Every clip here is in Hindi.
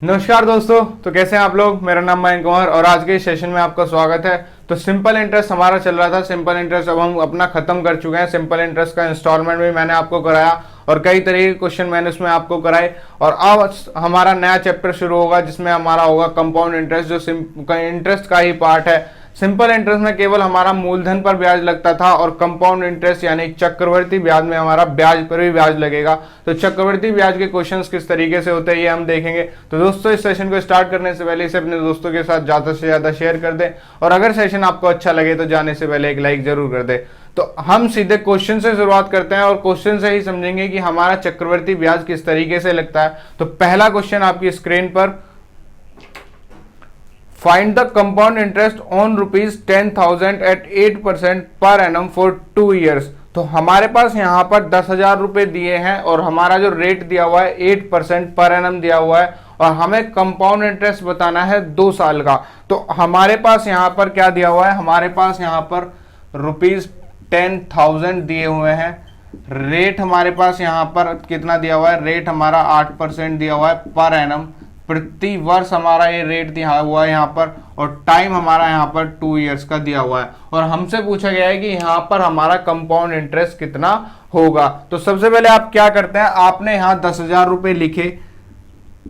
नमस्कार दोस्तों। तो कैसे हैं आप लोग। मेरा नाम मयंक कुमार और आज के इस सेशन में आपका स्वागत है। तो सिंपल इंटरेस्ट हमारा चल रहा था। सिंपल इंटरेस्ट अब हम अपना खत्म कर चुके हैं। सिंपल इंटरेस्ट का इंस्टॉलमेंट भी मैंने आपको कराया और कई तरह के क्वेश्चन मैंने उसमें आपको कराए। और अब हमारा नया चैप्टर शुरू होगा जिसमें हमारा होगा कंपाउंड इंटरेस्ट, जो इंटरेस्ट का ही पार्ट है। सिंपल इंटरेस्ट में केवल हमारा मूलधन पर ब्याज लगता था और कंपाउंड इंटरेस्ट यानी चक्रवर्ती ब्याज में हमारा ब्याज पर भी ब्याज लगेगा। तो चक्रवर्ती ब्याज के क्वेश्चंस किस तरीके से होते हैं ये हम देखेंगे। तो दोस्तों इस सेशन को स्टार्ट करने से पहले इसे अपने दोस्तों के साथ ज्यादा से ज्यादा शेयर कर दें और अगर सेशन आपको अच्छा लगे तो जाने से पहले एक लाइक जरूर कर दें। तो हम सीधे क्वेश्चन से शुरुआत करते हैं और क्वेश्चन से ही समझेंगे कि हमारा चक्रवर्ती ब्याज किस तरीके से लगता है। तो पहला क्वेश्चन आपकी स्क्रीन पर, Find the compound interest on rupees 10,000 at 8% per annum for 2 years। तो हमारे पास यहाँ पर 10,000 रुपए दिए हैं और हमारा जो रेट दिया हुआ है 8% पर एनम दिया हुआ है और हमें कंपाउंड इंटरेस्ट बताना है 2 साल का। तो हमारे पास यहाँ पर क्या दिया हुआ है, हमारे पास यहाँ पर रुपीज 10,000 दिए हुए हैं। रेट हमारे पास यहाँ पर कितना दिया हुआ है, रेट हमारा 8% दिया हुआ है पर एनम। प्रति वर्ष हमारा ये रेट दिया हुआ है यहाँ पर और टाइम हमारा यहाँ पर 2 इयर्स का दिया हुआ है और हमसे पूछा गया है कि यहाँ पर हमारा कंपाउंड इंटरेस्ट कितना होगा। तो सबसे पहले आप क्या करते हैं, आपने यहाँ 10,000 रुपए लिखे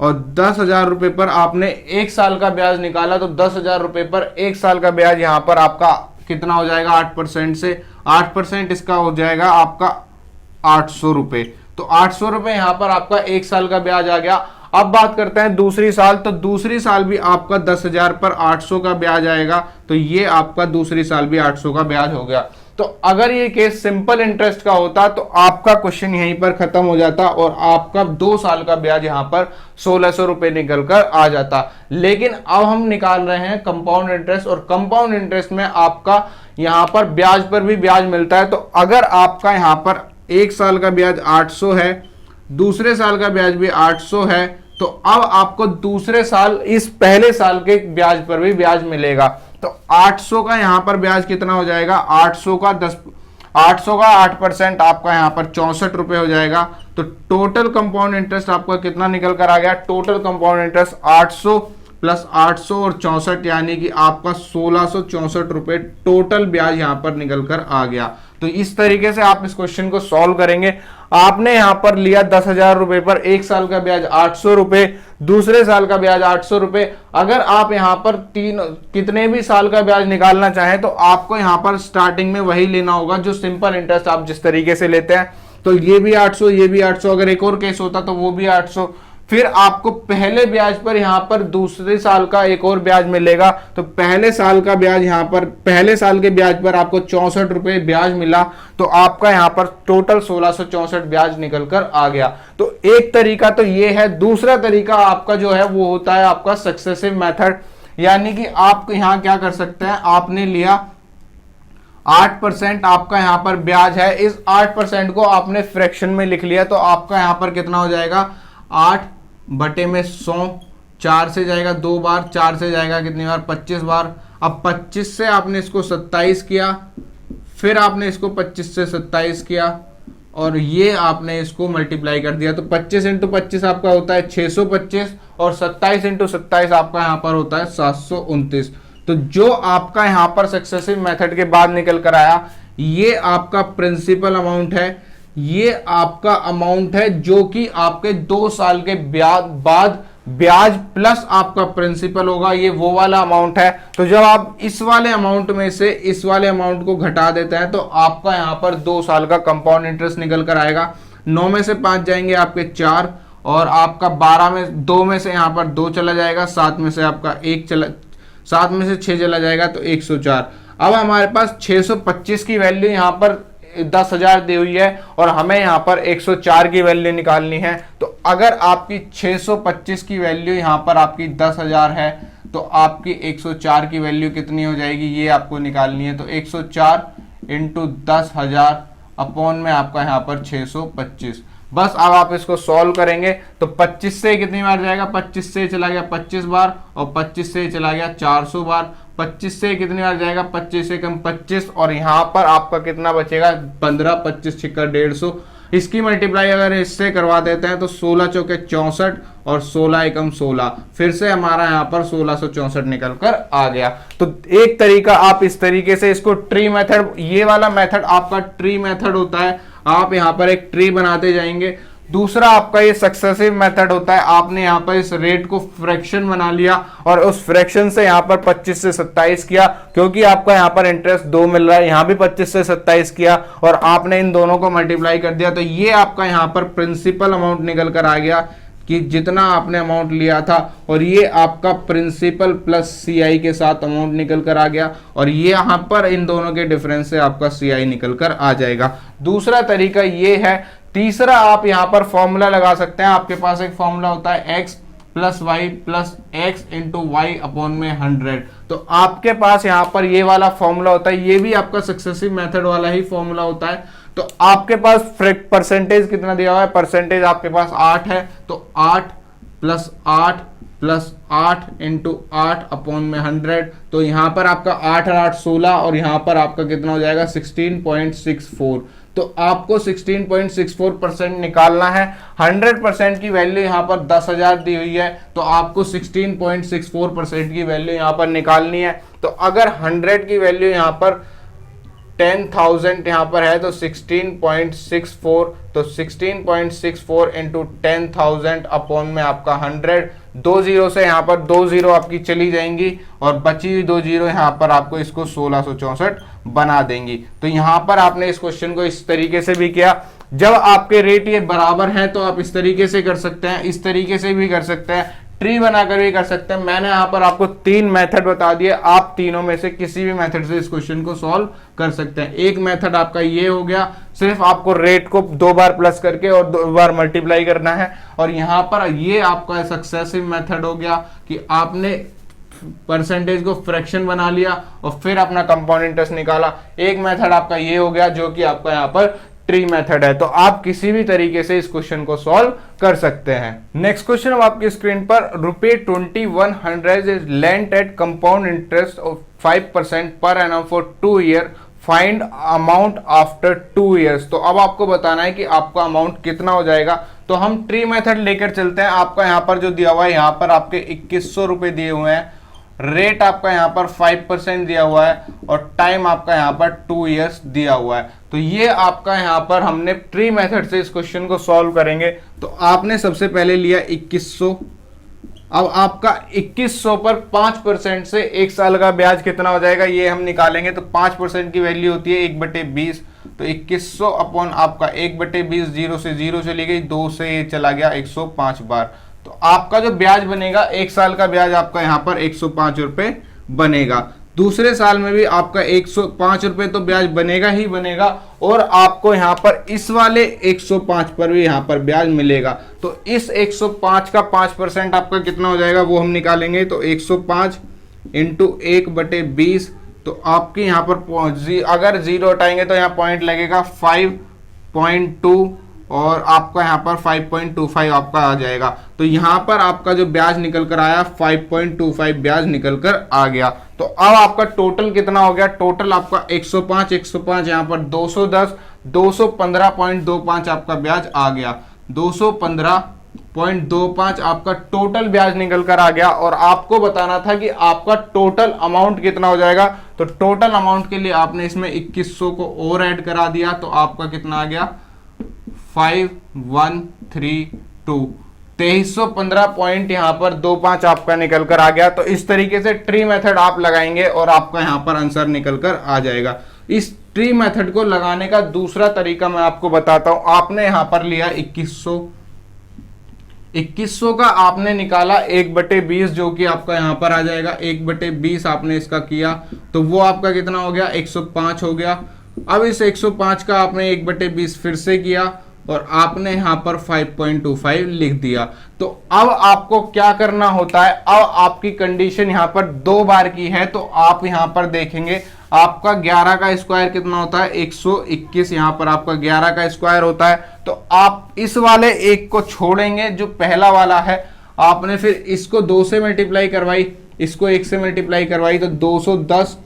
और 10,000 रुपए पर आपने 1 साल का ब्याज निकाला। तो 10,000 रुपए पर 1 साल का ब्याज यहाँ पर आपका कितना हो जाएगा, 8% से 8% इसका हो जाएगा आपका 800 रुपए। तो 800 रुपए यहाँ पर आपका 1 साल का ब्याज आ गया। अब बात करते हैं दूसरी साल। तो दूसरी साल भी आपका 10,000 पर 800 का ब्याज आएगा। तो ये आपका दूसरी साल भी 800 का ब्याज हो गया। तो अगर ये केस सिंपल इंटरेस्ट का होता तो आपका क्वेश्चन यहीं पर खत्म हो जाता और आपका 2 साल का ब्याज यहां पर 1,600 रुपए निकल कर आ जाता। लेकिन अब हम निकाल रहे हैं कंपाउंड इंटरेस्ट और कंपाउंड इंटरेस्ट में आपका यहां पर ब्याज पर भी ब्याज मिलता है। तो अगर आपका यहां पर 1 साल का ब्याज 800 है, दूसरे साल का ब्याज भी 800 है, तो अब आपको दूसरे साल इस पहले साल के ब्याज पर भी ब्याज मिलेगा। तो 800 का यहां पर ब्याज कितना हो जाएगा, 800 का 8% आपका यहां पर 64 रुपए हो जाएगा। तो टोटल कंपाउंड इंटरेस्ट आपका कितना निकल कर आ गया, टोटल कंपाउंड इंटरेस्ट 800 प्लस 800 और 64 यानी कि आपका 1,664 रुपए टोटल ब्याज यहां पर निकल कर आ गया। तो इस तरीके से आप इस क्वेश्चन को सॉल्व करेंगे। आपने यहां पर लिया 10,000 रुपए पर 1 साल का ब्याज 800 रुपए, दूसरे साल का ब्याज 800 रुपए। अगर आप यहां पर कितने भी साल का ब्याज निकालना चाहें तो आपको यहां पर स्टार्टिंग में वही लेना होगा जो सिंपल इंटरेस्ट आप जिस तरीके से लेते हैं। तो ये भी 800, ये भी 800, अगर एक और केस होता तो वो भी 800। फिर आपको पहले ब्याज पर यहां पर दूसरे साल का एक और ब्याज मिलेगा। तो पहले साल का ब्याज यहां पर, पहले साल के ब्याज पर आपको 64 रुपए ब्याज मिला। तो आपका यहां पर टोटल 1,664 ब्याज निकल कर आ गया। तो एक तरीका तो ये है। दूसरा तरीका आपका जो है वो होता है आपका सक्सेसिव मेथड, यानी कि आप यहां क्या कर सकते हैं, आपने लिया 8% आपका यहां पर ब्याज है, इस 8% को आपने फ्रैक्शन में लिख लिया। तो आपका यहां पर कितना हो जाएगा, 8/100, 4 से जाएगा 2 बार, 4 से जाएगा कितनी बार, 25 बार। अब 25 से आपने इसको 27 किया, फिर आपने इसको 25 से 27 किया और ये आपने इसको मल्टीप्लाई कर दिया। तो 25 इंटू 25 आपका होता है 625 और 27 इंटू 27 आपका यहां पर होता है 729। तो जो आपका यहां पर सक्सेसिव मेथड के बाद निकल कर आया ये आपका प्रिंसिपल अमाउंट है। ये आपका अमाउंट है जो कि आपके 2 साल के बाद ब्याज प्लस आपका प्रिंसिपल होगा, ये वो वाला अमाउंट है। तो जब आप इस वाले अमाउंट में से इस वाले अमाउंट को घटा देते हैं तो आपका यहां पर 2 साल का कंपाउंड इंटरेस्ट निकल कर आएगा। 9 में से 5 जाएंगे आपके 4 और आपका 12 में 2 में से यहां पर 2 चला जाएगा, 7 में से आपका 7 में से 6 चला जाएगा तो 104। अब हमारे पास 625 की वैल्यू यहां पर 10,000 दी हुई है और हमें यहां पर 104 की वैल्यू निकालनी है। तो अगर आपकी 625 की वैल्यू यहां पर आपकी 10,000 है तो आपकी 104 की वैल्यू कितनी हो जाएगी, ये आपको निकालनी है। तो 104 इंटू 10,000 अपॉन में आपका यहां पर 625। बस अब आप इसको सॉल्व करेंगे तो 25 से कितनी बार जाएगा, 25 से चला गया 25 बार और 25 से चला गया 400 बार। 25 से कितनी बार जाएगा, 25 से कम 25 और यहां पर आपका कितना बचेगा 15, 25 छिक्का 150। इसकी मल्टीप्लाई अगर इससे करवा देते हैं तो 16 चौके 64 और 16 एकम 16, फिर से हमारा यहाँ पर 1664 निकल कर आ गया। तो एक तरीका आप इस तरीके से इसको ट्री मेथड, ये वाला मेथड आपका ट्री मेथड होता है, आप यहाँ पर एक ट्री बनाते जाएंगे। दूसरा आपका ये सक्सेसिव मेथड होता है, आपने यहाँ पर इस रेट को फ्रैक्शन बना लिया और उस फ्रैक्शन से यहाँ पर 25 से 27 किया, क्योंकि आपका यहाँ पर इंटरेस्ट 2 मिल रहा है, यहाँ भी 25 से 27 किया और आपने इन दोनों को मल्टीप्लाई कर दिया। तो ये आपका यहाँ पर प्रिंसिपल अमाउंट निकल कर आ गया कि जितना आपने अमाउंट लिया था, और ये आपका प्रिंसिपल प्लस सीआई के साथ अमाउंट निकल कर आ गया, और ये यहाँ पर इन दोनों के डिफरेंस से आपका सीआई निकल कर आ जाएगा। दूसरा तरीका ये है। तीसरा आप यहाँ पर फॉर्मूला लगा सकते हैं। आपके पास एक फॉर्मूला होता है x plus y plus x into y upon में 100। तो आपके पास यहाँ पर ये वाला फॉर्मूला होता है, ये भी आपका सक्सेसिव मेथड वाला ही फॉर्मूला होता है। तो आपके पास परसेंटेज कितना दिया हुआ है, परसेंटेज आपके पास 8 है, तो 8 प्लस 8 प्लस 8 इंटू 8 अपॉन में 100। तो यहाँ पर आपका 8 और 8 16 और यहाँ पर आपका कितना हो जाएगा 16.64। तो आपको 16.64% निकालना है। 100% की वैल्यू यहाँ पर 10,000 दी हुई है, तो आपको 16.64% की वैल्यू यहाँ पर निकालनी है। तो अगर 100 की वैल्यू यहाँ पर 10,000 यहाँ पर है तो 16.64, तो 16.64 इंटू 10,000 अपॉन में आपका 100। 2 जीरो से यहाँ पर 2 जीरो आपकी चली जाएंगी और बची हुई 2 जीरो यहाँ पर आपको इसको 1664 बना देंगी। तो यहाँ पर आपने इस क्वेश्चन को इस तरीके से भी किया। जब आपके रेट ये बराबर हैं तो आप इस तरीके से कर सकते हैं, इस तरीके से भी कर सकते हैं, ट्री बनाकर भी कर सकते हैं। मैंने यहाँ पर आपको 3 मेथड बता दिए, आप तीनों में से किसी भी मेथड से इस क्वेश्चन को सॉल्व कर सकते हैं। एक मेथड आपका ये हो गया, सिर्फ आपको रेट को 2 बार प्लस करके और 2 बार मल्टीप्लाई करना है। और यहाँ पर ये आपका सक्सेसिव मेथड हो गया कि आपने परसेंटेज को फ्रैक्शन बना लिया और फिर अपना कंपाउंड इंटरेस्ट निकाला। एक मेथड आपका ये हो गया जो कि आपका यहाँ पर ट्री मेथड है। तो आप किसी भी तरीके से इस क्वेश्चन को सॉल्व कर सकते हैं। नेक्स्ट क्वेश्चन अब आपकी स्क्रीन पर, ₹2100 is lent at compound interest of 5% per annum for 2 year, find amount after 2 years. तो अब आपको बताना है कि आपका अमाउंट कितना हो जाएगा। तो हम ट्री मेथड लेकर चलते हैं। आपका यहाँ पर जो दिया हुआ है, यहाँ पर आपके 2100 रुपए दिए हुए हैं, रेट आपका यहाँ पर 5% दिया हुआ है और टाइम आपका यहाँ पर 2 ईयर्स दिया हुआ है। तो ये आपका यहाँ पर हमने ट्री मेथड से इस क्वेश्चन को सॉल्व करेंगे। तो आपने सबसे पहले लिया 2100। अब आपका 2100 पर 5% से 1 साल का ब्याज कितना हो जाएगा ये हम निकालेंगे। तो 5% की वैल्यू होती है 1/20। तो 2100 अपॉन आपका 1/20, 0 से 0 चली गई, 2 से ये चला गया 105 बार। तो आपका जो ब्याज बनेगा 1 साल का ब्याज आपका यहाँ पर 105 रुपए बनेगा। दूसरे साल में भी आपका 105 रुपए तो ब्याज बनेगा ही बनेगा, और आपको यहाँ पर इस वाले 105 पर भी यहाँ पर ब्याज मिलेगा। तो इस 105 का 5% आपका कितना हो जाएगा वो हम निकालेंगे। तो 105 इंटू 1/20, तो आपके यहाँ पर अगर 0 हटाएंगे तो यहाँ पॉइंट लगेगा 5.2 और आपका यहाँ पर 5.25 आपका आ जाएगा। तो यहाँ पर आपका जो ब्याज निकल कर आया 5.25 ब्याज निकल कर आ गया। तो अब आपका टोटल कितना हो गया, टोटल आपका 105 यहाँ पर 210, 215.25 आपका ब्याज आ गया। 215.25 आपका टोटल ब्याज निकल कर आ गया। और आपको बताना था कि आपका टोटल अमाउंट कितना हो जाएगा। तो टोटल अमाउंट के लिए आपने इसमें 2100 को और ऐड करा दिया, तो आपका कितना आ गया 5132। 2315 पॉइंट यहाँ पर 25 आपका निकल कर आ गया। तो इस तरीके से ट्री मेथड आप लगाएंगे और आपका यहाँ पर आंसर निकल कर आ जाएगा। इस ट्री मेथड को लगाने का दूसरा तरीका मैं आपको बताता हूं। आपने यहाँ पर लिया 2100 का आपने निकाला 1/20, जो कि आपका यहाँ पर आ जाएगा 1/20 आपने इसका किया, तो वो आपका कितना हो गया 105 हो गया। अब इस 105 का आपने 1/20 फिर से किया और आपने यहाँ पर 5.25 लिख दिया। तो अब आपको क्या करना होता है, अब आपकी कंडीशन यहाँ पर 2 बार की है। तो आप यहाँ पर देखेंगे आपका 11 का स्क्वायर कितना होता है 121, यहाँ पर आपका 11 का स्क्वायर होता है। तो आप इस वाले एक को छोड़ेंगे जो पहला वाला है, आपने फिर इसको 2 से मल्टीप्लाई करवाई, इसको 1 से मल्टीप्लाई करवाई, तो 210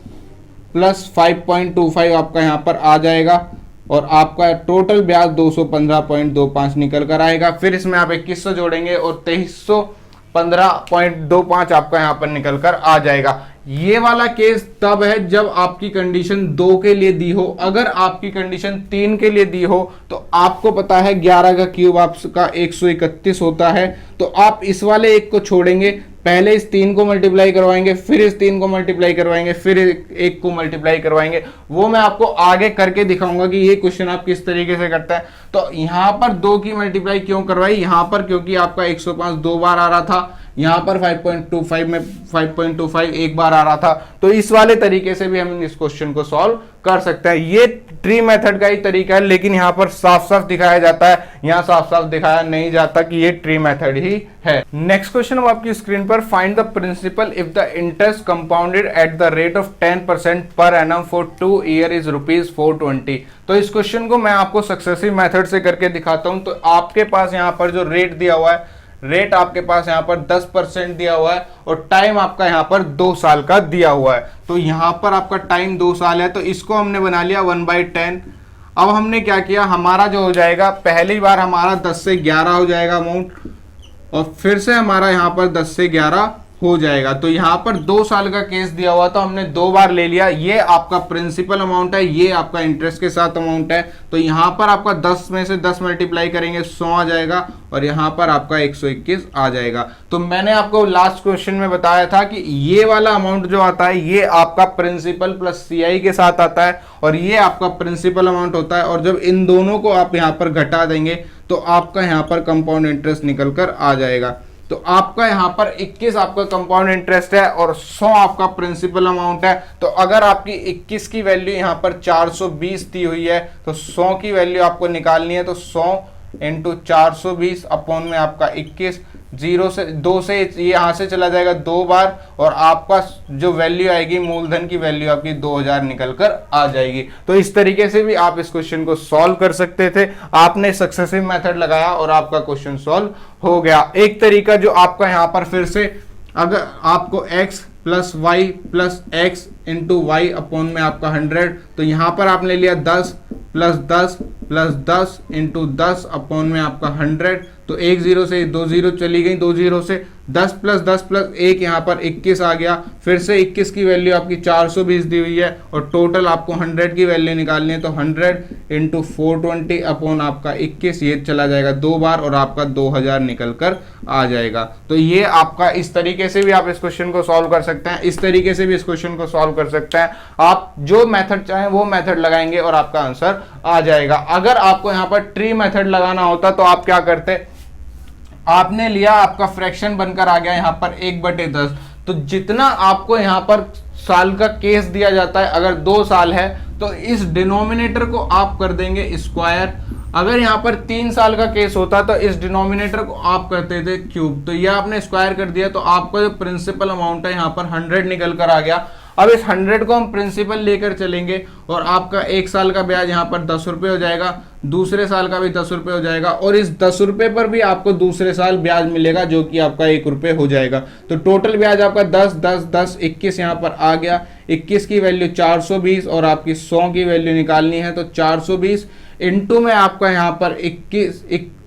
प्लस 5.25 आपका यहाँ पर आ जाएगा। और आपका टोटल ब्याज 215.25 निकल कर आएगा। फिर इसमें आप 2100 जोड़ेंगे और 2315.25 आपका यहाँ पर निकल कर आ जाएगा। ये वाला केस तब है जब आपकी कंडीशन 2 के लिए दी हो। अगर आपकी कंडीशन 3 के लिए दी हो तो आपको पता है 11 का क्यूब आपका 131 होता है, तो आप इस वाले एक को छोड़ेंगे, पहले इस 3 को मल्टीप्लाई करवाएंगे, फिर इस 3 को मल्टीप्लाई करवाएंगे, फिर एक को मल्टीप्लाई करवाएंगे। वो मैं आपको आगे करके दिखाऊंगा कि ये क्वेश्चन आप किस तरीके से करता है। तो यहां पर 2 की मल्टीप्लाई क्यों करवाई, यहां पर क्योंकि आपका 105 2 बार आ रहा था, यहां पर 5.25 में 5.25 एक बार आ रहा था। तो इस वाले तरीके से भी हम इस क्वेश्चन को सॉल्व कर सकते हैं। ये ट्री मेथड का ही तरीका है, लेकिन यहां पर साफ साफ दिखाया जाता है, यहां साफ साफ दिखाया नहीं जाता कि ये ट्री मेथड ही है। नेक्स्ट क्वेश्चन अब आपकी स्क्रीन पर, find the principal if the interest compounded at the rate of 10% per annum for 2 year is ₹420। तो इस क्वेश्चन को मैं आपको सक्सेसिव मेथड से करके दिखाता हूं। तो आपके पास यहां पर जो रेट दिया हुआ है, रेट आपके पास यहां पर 10% दिया हुआ है और टाइम आपका यहां पर 2 साल का दिया हुआ है। तो यहां पर आपका टाइम 2 साल है, तो इसको हमने बना लिया 1/10। अब हमने क्या किया, हमारा जो हो जाएगा, पहली बार हमारा 10 से 11 हो जाएगा अमाउंट, और फिर से हमारा यहां पर 10 से 11 हो जाएगा। तो यहां पर 2 साल का केस दिया हुआ, तो हमने 2 बार ले लिया। ये आपका प्रिंसिपल अमाउंट है, ये आपका इंटरेस्ट के साथ अमाउंट है। तो यहां पर आपका 10 में से 10 मल्टीप्लाई करेंगे 100 आ जाएगा, और यहां पर आपका 121 आ जाएगा। तो मैंने आपको लास्ट क्वेश्चन में बताया था कि ये वाला अमाउंट जो आता है ये आपका प्रिंसिपल प्लस CI के साथ आता है, और ये आपका प्रिंसिपल अमाउंट होता है। और जब इन दोनों को आप यहाँ पर घटा देंगे तो आपका यहाँ पर कंपाउंड इंटरेस्ट निकल कर आ जाएगा। तो आपका यहाँ पर 21 आपका कंपाउंड इंटरेस्ट है और 100 आपका प्रिंसिपल अमाउंट है। तो अगर आपकी 21 की वैल्यू यहाँ पर 420 दी हुई है, तो 100 की वैल्यू आपको निकालनी है। तो 100 इंटू 420 अपॉन में आपका 21, 0 से 2 से ये यहाँ से चला जाएगा 2 बार, और आपका जो वैल्यू आएगी मूलधन की वैल्यू आपकी 2000 निकल कर आ जाएगी। तो इस तरीके से भी आप इस क्वेश्चन को सॉल्व कर सकते थे। आपने सक्सेसिव मेथड लगाया और आपका क्वेश्चन सॉल्व हो गया। एक तरीका जो आपका यहाँ पर फिर से, अगर आपको x plus y plus x into y upon में आपका 100, तो यहाँ पर आपने लिया 10 प्लस 10 प्लस 10 इंटू 10 अपॉन में आपका 100। तो 1 0 से 2 0 चली गई, 2 0 से 10 प्लस 10 प्लस 1 यहाँ पर 21 आ गया। फिर से 21 की वैल्यू आपकी 420 दी हुई है, और टोटल आपको 100 की वैल्यू निकालनी है। तो 100 इंटू 420 अपॉन आपका 21, ये चला जाएगा 2 बार, और आपका 2000 निकल कर आ जाएगा। तो ये आपका इस तरीके से भी आप इस क्वेश्चन को सॉल्व कर सकते हैं, इस तरीके से भी इस क्वेश्चन को सॉल्व कर सकते हैं। आप जो मेथड चाहें वो मेथड लगाएंगे और आपका आंसर आ जाएगा। अगर आपको यहाँ पर ट्री मेथड लगाना होता तो आप क्या करते, आपने लिया, आपका फ्रैक्शन बनकर आ गया यहाँ पर 1/10। तो जितना आपको यहाँ पर साल का केस दिया जाता है, अगर 2 साल है तो इस डिनोमिनेटर को आप कर देंगे स्क्वायर। अगर यहाँ पर 3 साल का केस होता तो इस डिनोमिनेटर को आप करते थे क्यूब। तो यह आपने स्क्वायर कर दिया, तो आपका जो प्रिंसिपल अमाउंट है यहाँ पर 100 निकल कर आ गया। अब इस 100 को हम प्रिंसिपल लेकर चलेंगे, और आपका 1 साल का ब्याज यहाँ पर 10 रुपये हो जाएगा, दूसरे साल का भी 10 रुपये हो जाएगा, और इस 10 रुपये पर भी आपको दूसरे साल ब्याज मिलेगा जो कि आपका 1 रुपये हो जाएगा। तो टोटल ब्याज आपका 10 10 10 21 यहाँ पर आ गया। 21 की वैल्यू 420 और आपकी 100 की वैल्यू निकालनी है। तो 420 इंटू में आपका यहाँ पर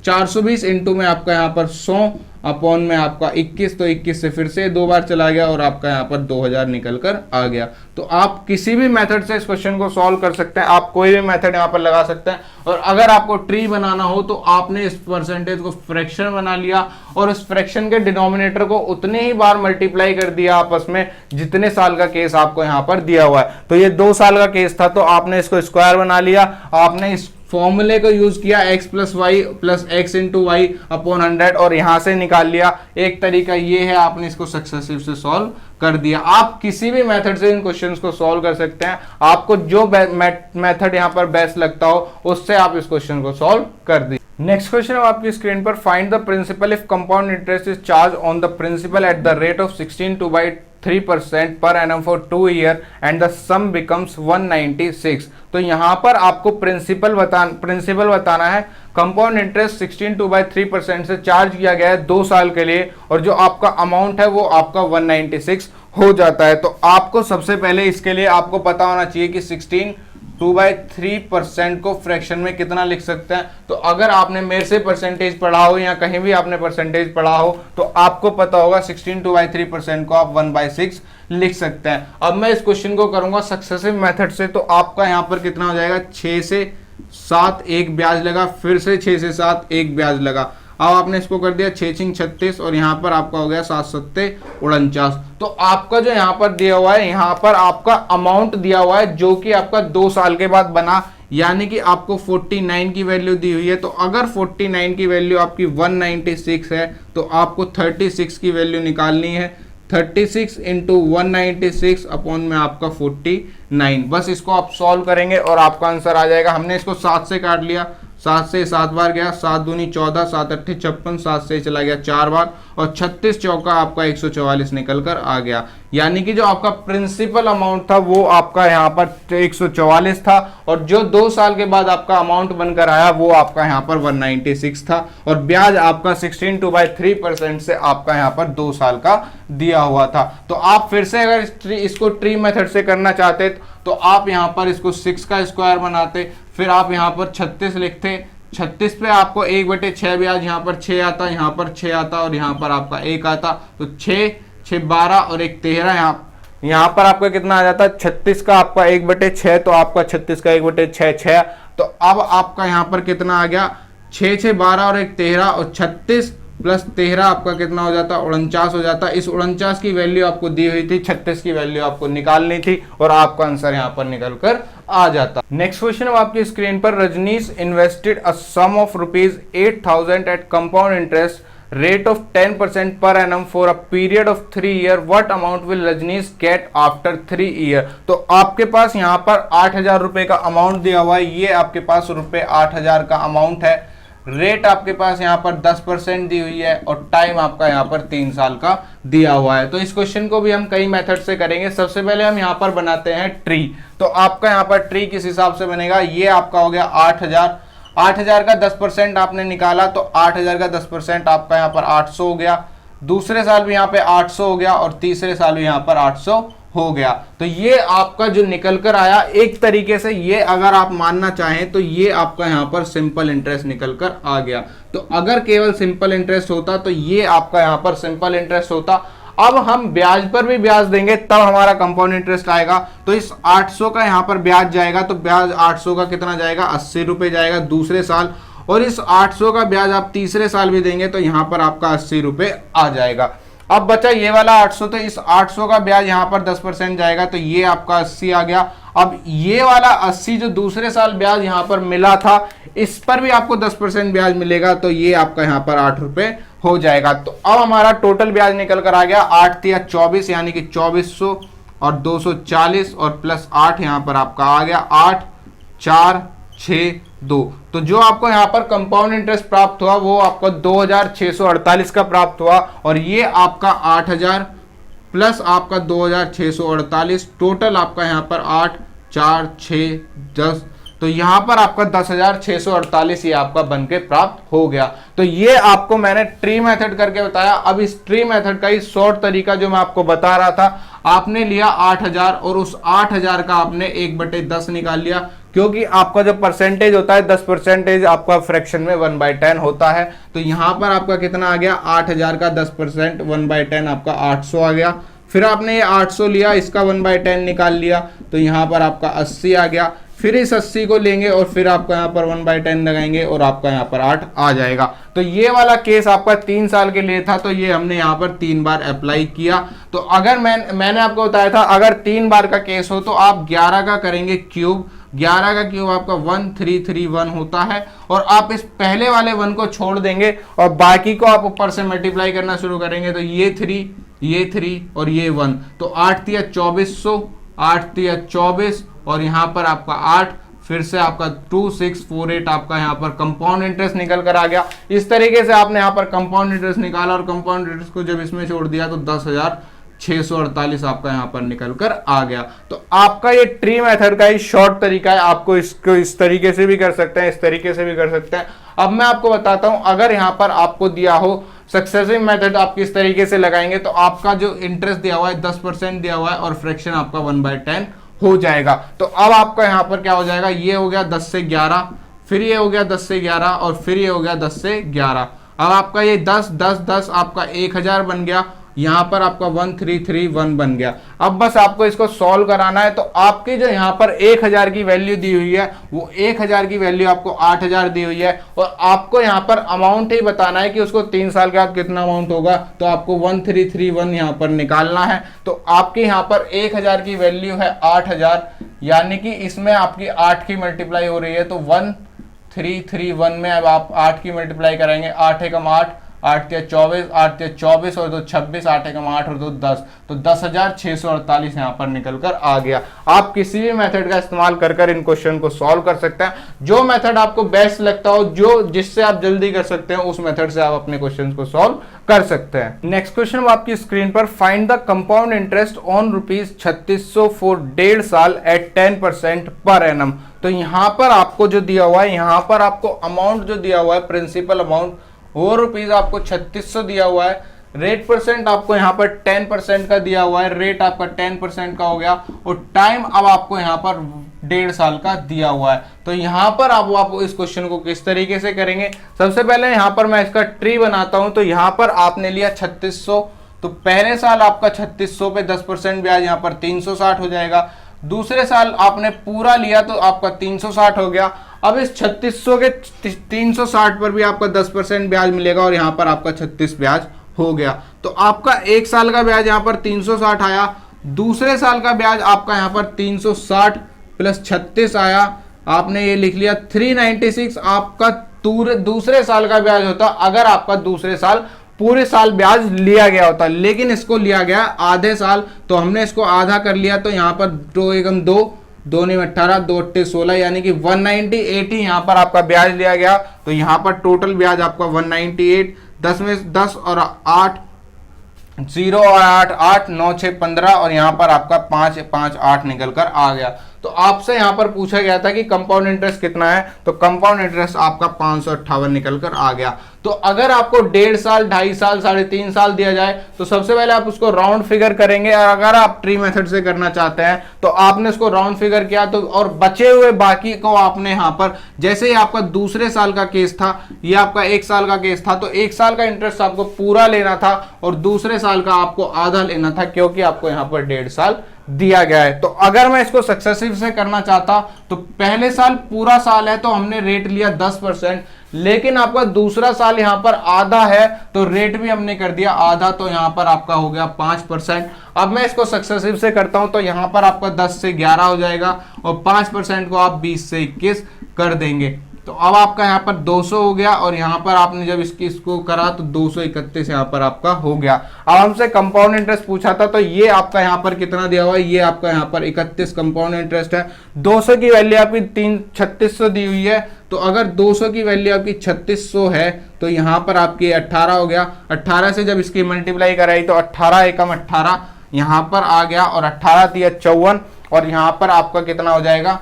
420 इंटू में आपका यहाँ पर 100 अपॉन में आपका 21, तो 21 से फिर से 2 बार चला गया, और आपका यहाँ पर 2000 निकल कर आ गया। तो आप किसी भी मेथड से इस क्वेश्चन को सॉल्व कर सकते हैं, आप कोई भी मेथड यहाँ पर लगा सकते हैं। और अगर आपको ट्री बनाना हो तो आपने इस परसेंटेज को फ्रैक्शन बना लिया, और इस फ्रैक्शन के डिनोमिनेटर को उतने ही बार मल्टीप्लाई कर दिया आपस में जितने साल का केस आपको यहाँ पर दिया हुआ है। तो ये 2 साल का केस था, तो आपने इसको स्क्वायर बना लिया, आपने इस फॉर्मूले को यूज किया x plus y plus x into y upon 100, और यहां से निकाल लिया। एक तरीका ये है, आपने इसको सक्सेसिव से सॉल्व कर दिया। आप किसी भी मेथड से इन क्वेश्चंस को सॉल्व कर सकते हैं, आपको जो मेथड यहां पर बेस्ट लगता हो उससे आप इस क्वेश्चन को सॉल्व कर दीजिए। नेक्स्ट क्वेश्चन है आपकी स्क्रीन पर, find the principal if compound interest is charge on the principal at the rate of 16/3% per annum for 2 year and the sum becomes 196। तो यहां पर आपको प्रिंसिपल बताना है। कंपाउंड इंटरेस्ट 16/3% से चार्ज किया गया है 2 साल के लिए, और जो आपका अमाउंट है वो आपका 196 हो जाता है। तो आपको सबसे पहले इसके लिए आपको पता होना चाहिए कि 16 2/3% को फ्रैक्शन में कितना लिख सकते हैं? तो अगर आपने मेरे से परसेंटेज पढ़ा हो या कहीं भी आपने परसेंटेज पढ़ा हो तो आपको पता होगा 16 2/3% को आप 1/6 लिख सकते हैं। अब मैं इस क्वेश्चन को करूंगा सक्सेसिव मेथड से, तो आपका यहां पर कितना हो जाएगा, 6 से 7 एक ब्याज लगा, फिर से 6 से 7 एक ब्याज लगा। अब आपने इसको कर दिया 6 6 36 और यहाँ पर आपका हो गया 7 7 49। तो आपका जो यहाँ पर दिया हुआ है, यहाँ पर आपका अमाउंट दिया हुआ है जो कि आपका 2 साल के बाद बना, यानी कि आपको 49 की वैल्यू दी हुई है। तो अगर 49 की वैल्यू आपकी 196 है तो आपको 36 की वैल्यू निकालनी है। 36 इंटू 196 अपॉन में आपका 49। बस इसको आप सॉल्व करेंगे और आपका आंसर आ जाएगा। हमने इसको 7 से काट लिया, 7 से 7 बार गया, 7 दूनी 14, 7 अट्ठे 56, 7 से चला गया 4 बार और 36 चौका आपका 144 निकल कर आ गया। यानी कि जो आपका प्रिंसिपल अमाउंट था वो आपका यहाँ पर 144 था और जो 2 साल के बाद आपका अमाउंट बनकर आया वो आपका यहाँ पर 196 था और ब्याज आपका 16 2/3% से आपका यहाँ पर 2 साल का दिया हुआ था। तो आप फिर से अगर इसको ट्री मेथड से करना चाहते तो आप यहाँ पर इसको 6 का स्क्वायर बनाते, फिर आप यहाँ पर 36 लिखते, 36 पे आपको 1/6 ब्याज, यहाँ पर 6 आता, यहाँ पर 6 आता और यहाँ पर आपका 1 आता। तो 6 6 12 और 1 13, यहाँ पर आपका कितना आ जाता है, 36 का आपका 1/6, तो आपका 36 का 1/6 6। तो अब आपका यहाँ पर कितना आ गया, 6 6 12 और 1 13 और 36 प्लस 13 आपका कितना हो जाता, 49 हो जाता। इस 49 की वैल्यू आपको दी हुई थी, 36 की वैल्यू आपको निकालनी थी और आपका आंसर यहाँ पर निकल कर आ जाता। नेक्स्ट क्वेश्चन अब आपकी स्क्रीन पर, Rajneesh invested a sum of ₹8,000 at compound interest rate of 10% per annum for a period of 3 years. What amount will Rajneesh get after 3 years? तो आपके पास यहाँ पर 8,000 रुपए का अमाउंट दिया हुआ है, ये आपके पास ₹8,000 का अमाउंट है। रेट आपके पास यहाँ पर 10% दी हुई है और टाइम आपका यहाँ पर 3 साल का दिया हुआ है। तो इस क्वेश्चन को भी हम कई मेथड से करेंगे। सबसे पहले हम यहाँ पर बनाते हैं ट्री। तो आपका यहाँ पर ट्री किस हिसाब से बनेगा, ये आपका हो गया 8,000, 8,000 का 10% आपने निकाला तो 8,000 का 10% आपका यहाँ पर 800 हो गया। दूसरे साल भी यहाँ पे 800 हो गया और तीसरे साल भी यहाँ पर 800 हो गया। तो ये आपका जो निकल कर आया, एक तरीके से ये अगर आप मानना चाहें तो ये आपका यहाँ पर सिंपल इंटरेस्ट निकल कर आ गया। तो अगर केवल सिंपल इंटरेस्ट होता तो ये आपका यहाँ पर सिंपल इंटरेस्ट होता। अब हम ब्याज पर भी ब्याज देंगे तब हमारा कंपाउंड इंटरेस्ट आएगा। तो इस 800 का यहाँ पर ब्याज जाएगा, तो ब्याज 800 का कितना जाएगा, 80 रुपए जाएगा दूसरे साल, और इस 800 का ब्याज आप तीसरे साल भी देंगे तो यहाँ पर आपका 80 रुपए आ जाएगा। अब बचा ये वाला 800, तो इस 800 का ब्याज यहाँ पर 10% जाएगा तो ये आपका 80 आ गया। अब ये वाला 80 जो दूसरे साल ब्याज यहाँ पर मिला था, इस पर भी आपको 10% ब्याज मिलेगा तो ये आपका यहाँ पर 8 रुपए हो जाएगा। तो अब हमारा टोटल ब्याज निकल कर आ गया 8 तिया 24, यानी कि 2400 और 240 और प्लस 8 यहाँ पर आपका आ गया 8 4 6 2। तो जो आपको यहाँ पर कंपाउंड इंटरेस्ट प्राप्त हुआ वो आपको 2,648 का प्राप्त हुआ और ये आपका 8,000 प्लस आपका 2,648, टोटल आपका यहाँ पर 8 4 6 10, तो यहाँ पर आपका 10,648 ये आपका बनके प्राप्त हो गया। तो ये आपको मैंने ट्री मेथड करके बताया। अब इस ट्री मेथड का ही शॉर्ट तरीका जो मैं आपको बता रहा था, आपने लिया 8,000 और उस 8,000 का आपने 1/10 निकाल लिया, क्योंकि आपका जो परसेंटेज होता है 10% आपका फ्रैक्शन में 1/10 होता है। तो यहाँ पर आपका कितना आ गया, 8,000 का 10% 1/10 आपका 800 आ गया। फिर आपने ये 800 लिया, इसका 1/10 निकाल लिया तो यहाँ पर आपका 80 आ गया। फिर इस 80 को लेंगे और फिर आपका यहाँ पर 1/10 लगाएंगे और आपका यहाँ पर 8 आ जाएगा। तो ये वाला केस आपका 3 साल के लिए था, तो ये हमने यहाँ पर 3 बार अप्लाई किया। तो अगर मैंने आपको बताया था अगर 3 बार का केस हो तो आप 11 का करेंगे क्यूब, 11 का क्यूब आपका 1331 होता है और आप इस पहले वाले 1 को छोड़ देंगे और बाकी को आप ऊपर से मल्टीप्लाई करना शुरू करेंगे। तो ये 3 और ये 1, तो 8 तिया 2400, 8 तिया 24 और यहाँ पर आपका 8, फिर से आपका 2648 आपका यहाँ पर कंपाउंड इंटरेस्ट निकल कर आ गया। इस तरीके से आपने यहाँ पर कंपाउंड इंटरेस्ट निकाला और कंपाउंड इंटरेस्ट को जब इसमें छोड़ दिया तो 10,648 आपका यहाँ पर निकल कर आ गया। तो आपका ये ट्री मेथड का ही शॉर्ट तरीका है। आपको इसको इस तरीके से भी कर सकते हैं, इस तरीके से भी कर सकते हैं। अब मैं आपको बताता हूं, अगर यहाँ पर आपको दिया हो सक्सेसिव मेथड आप किस तरीके से लगाएंगे, तो आपका जो इंटरेस्ट दिया हुआ है 10% दिया हुआ है और फ्रैक्शन आपका 1/10 हो जाएगा। तो अब आपका यहाँ पर क्या हो जाएगा, ये हो गया 10 से 11, फिर ये हो गया 10 से 11 और फिर ये हो गया 10 से 11। अब आपका ये 10 10 10 आपका 1000 बन गया, यहाँ पर आपका 1331 बन गया। अब बस आपको इसको सॉल्व कराना है। तो आपकी जो यहाँ पर 1000 की वैल्यू दी हुई है वो 1000 की वैल्यू आपको 8000 दी हुई है, और आपको यहाँ पर अमाउंट ही बताना है कि उसको 3 साल के बाद कितना अमाउंट होगा। तो आपको 1331 यहाँ पर निकालना है। तो आपके यहाँ पर 1000 की वैल्यू है 8000, यानी कि इसमें आपकी 8 की मल्टीप्लाई हो रही है, तो 1331 में अब आप 8 की मल्टीप्लाई करेंगे, 8 एकम 8, 8 या 24, 8 या 24 और 2 26, 8 एकम 8 और 2 10, तो 10,648 यहाँ पर निकल कर आ गया। आप किसी भी मेथड का इस्तेमाल कर इन क्वेश्चन को सॉल्व कर सकते हैं। जो मेथड आपको बेस्ट लगता हो, जो जिससे आप जल्दी कर सकते हैं, उस मेथड से आप अपने क्वेश्चन को सॉल्व कर सकते हैं। नेक्स्ट क्वेश्चन आपकी स्क्रीन पर, find the compound interest on ₹3600 for 1.5 साल एट 10% पर एनम। तो यहाँ पर आपको जो दिया हुआ है, यहाँ पर आपको अमाउंट जो दिया हुआ है, प्रिंसिपल अमाउंट, वो रुपीज आपको 3600 दिया हुआ है। रेट परसेंट आपको यहाँ पर 10% का दिया हुआ है, रेट आपका 10% का हो गया, और टाइम अब आपको यहाँ पर 1.5 साल का दिया हुआ है। तो यहाँ पर आप इस क्वेश्चन को किस तरीके से करेंगे, सबसे पहले यहाँ पर मैं इसका ट्री बनाता हूं। तो यहाँ पर आपने लिया 3600, तो पहले साल आपका 3600 पे 10% ब्याज, यहाँ पर 360 हो जाएगा। दूसरे साल आपने पूरा लिया तो आपका 360 हो गया। अब इस 3600 के 360 पर भी आपका 10% ब्याज मिलेगा, और यहाँ पर आपका 36 ब्याज हो गया। तो आपका एक साल का ब्याज यहाँ पर 360 आया, दूसरे साल का ब्याज आपका यहाँ पर 360 प्लस 36 आया, आपने ये लिख लिया 396 आपका दूसरे साल का ब्याज होता अगर आपका दूसरे साल पूरे साल ब्याज लिया गया होता, लेकिन इसको लिया गया आधे साल, तो हमने इसको आधा कर लिया। तो यहाँ पर 2 एकम 2, 2 नहीं 18, 2 अट्ठे 16, यानी कि 198 यहाँ पर आपका ब्याज लिया गया। तो यहाँ पर टोटल ब्याज आपका 198, 10 में 10 और 8, 0 और 8, 8 9 6 15, और यहाँ पर आपका 5 5 8 निकल कर आ गया। तो आपसे यहाँ पर पूछा गया था कि कंपाउंड इंटरेस्ट कितना है, तो कंपाउंड इंटरेस्ट आपका 558 निकल कर आ गया। तो अगर आपको 1.5 साल, 2.5 साल, 3.5 साल दिया जाए, तो सबसे पहले आप उसको राउंड फिगर करेंगे, और अगर आप ट्री मेथड से करना चाहते हैं तो आपने उसको राउंड फिगर किया, तो और बचे हुए बाकी को आपने यहाँ पर, जैसे ही आपका दूसरे साल का केस था, ये आपका 1 साल का केस था, तो 1 साल का इंटरेस्ट आपको पूरा लेना था और दूसरे साल का आपको आधा लेना था, क्योंकि आपको यहाँ पर 1.5 साल दिया गया है। तो अगर मैं इसको सक्सेसिव से करना चाहता, तो पहले साल पूरा साल है तो हमने रेट लिया 10%, लेकिन आपका दूसरा साल यहाँ पर आधा है तो रेट भी हमने कर दिया आधा, तो यहाँ पर आपका हो गया 5%। अब मैं इसको सक्सेसिव से करता हूं, तो यहाँ पर आपका 10 से 11 हो जाएगा, और 5% को आप 20 से 21 कर देंगे। तो अब आपका यहाँ पर 200 हो गया, और यहाँ पर आपने जब इसको करा तो 231 यहाँ पर आपका हो गया। अब हमसे कंपाउंड इंटरेस्ट पूछा था, तो ये आपका यहाँ पर कितना दिया हुआ है, ये आपका यहाँ पर 31 कंपाउंड इंटरेस्ट है। 200 की वैल्यू आपकी 3600 दी हुई है, तो अगर 200 की वैल्यू आपकी 3600 है, तो यहाँ पर आपकी 18 हो गया। 18 से जब इसकी मल्टीप्लाई कराई तो 18 एकम 18 यहाँ पर आ गया, और 18 दिया 54, और यहाँ पर आपका कितना हो जाएगा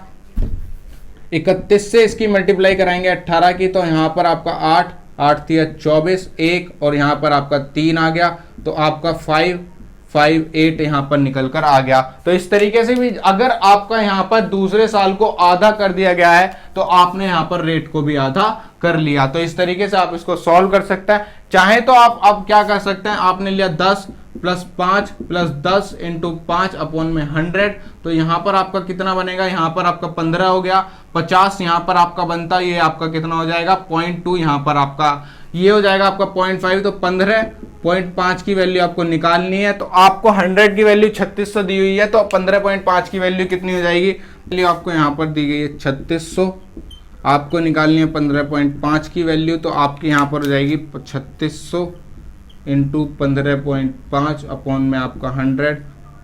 31 से इसकी मल्टीप्लाई कराएंगे 18 की, तो यहाँ पर आपका 8 8 दिया 24, 1 और यहाँ पर आपका 3 आ गया, तो आपका 558 यहाँ पर निकल कर आ गया। तो इस तरीके से भी अगर आपका यहाँ पर दूसरे साल को आधा कर दिया गया है, तो आपने यहाँ पर रेट को भी आधा कर लिया। तो इस तरीके से आप इसको सॉल्व कर सकते हैं। चाहे तो आप अब क्या कर सकते हैं, आपने लिया 10 प्लस 5 प्लस 10 इंटू 5 अपॉन में 100, तो यहाँ पर आपका कितना बनेगा, यहाँ पर आपका 15 हो गया। 50 यहाँ पर आपका बनता, ये आपका कितना हो जाएगा 0.2, यहाँ पर आपका ये हो जाएगा आपका 0.5, तो 15.5 की वैल्यू आपको निकालनी है। तो आपको 100 की वैल्यू 3600 दी हुई है, तो 15.5 की वैल्यू कितनी हो जाएगी, वैल्यू आपको यहाँ पर दी गई है 3600, आपको निकालनी है 15.5 की वैल्यू, तो आपकी यहाँ पर हो जाएगी 3600 इंटू 15.5 अपॉन में आपका 100,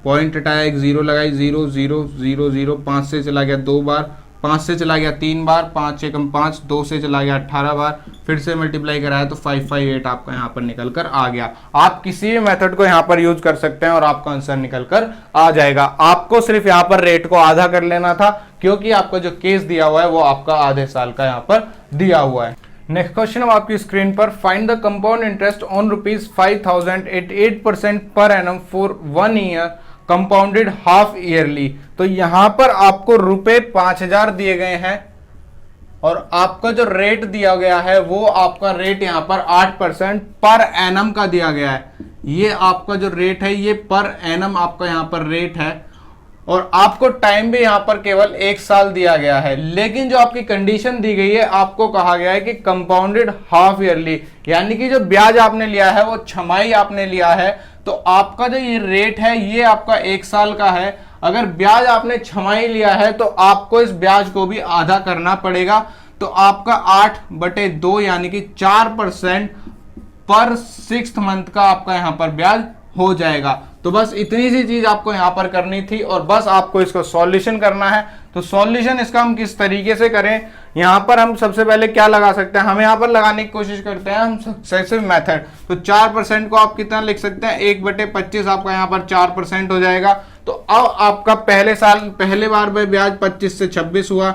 पॉइंट हटाया, एक 0 लगाई, 0 0 0 0, 5 से चला गया 2 बार, 5 से चला गया 3 बार, 5 एकम 5, 2 से चला गया 18 बार, फिर से मल्टीप्लाई कराया तो 558 आपका यहाँ पर निकल कर आ गया। आप किसी भी मेथड को यहाँ पर यूज कर सकते हैं और आपका आंसर निकल कर आ जाएगा। आपको सिर्फ यहाँ पर रेट को आधा कर लेना था, क्योंकि आपका जो केस दिया हुआ है वो आपका आधे साल का यहाँ पर दिया हुआ है। नेक्स्ट क्वेश्चन अब आपकी स्क्रीन पर, find the compound interest on ₹5000 at 8% per annum for 1 year compounded half yearly. तो यहां पर आपको रुपए 5,000 दिए गए हैं और आपका जो रेट दिया गया है वो आपका रेट यहां पर 8% पर एनम का दिया गया है। ये आपका जो रेट है ये पर एनम आपका यहां पर रेट है और आपको टाइम भी यहां पर केवल 1 साल दिया गया है। लेकिन जो आपकी कंडीशन दी गई है, आपको कहा गया है कि कंपाउंडेड हाफ ईयरली, यानी कि जो ब्याज आपने लिया है वो छमाही आपने लिया है। तो आपका जो ये रेट है ये आपका 1 साल का है। अगर ब्याज आपने छमाही लिया है तो आपको इस ब्याज को भी आधा करना पड़ेगा। तो आपका 8/2 यानी कि 4% पर 6th मंथ का आपका यहां पर ब्याज हो जाएगा। तो बस इतनी सी चीज आपको यहां पर करनी थी और बस आपको इसको सॉल्यूशन करना है। तो सॉल्यूशन इसका हम किस तरीके से करें, यहां पर हम सबसे पहले क्या लगा सकते हैं, हम यहां पर लगाने की कोशिश करते हैं हम सक्सेसिव मेथड। तो 4% को आप कितना लिख सकते हैं, 1/25 आपका यहां पर 4% हो जाएगा। तो अब आपका पहले बार में ब्याज 25 से 26 हुआ,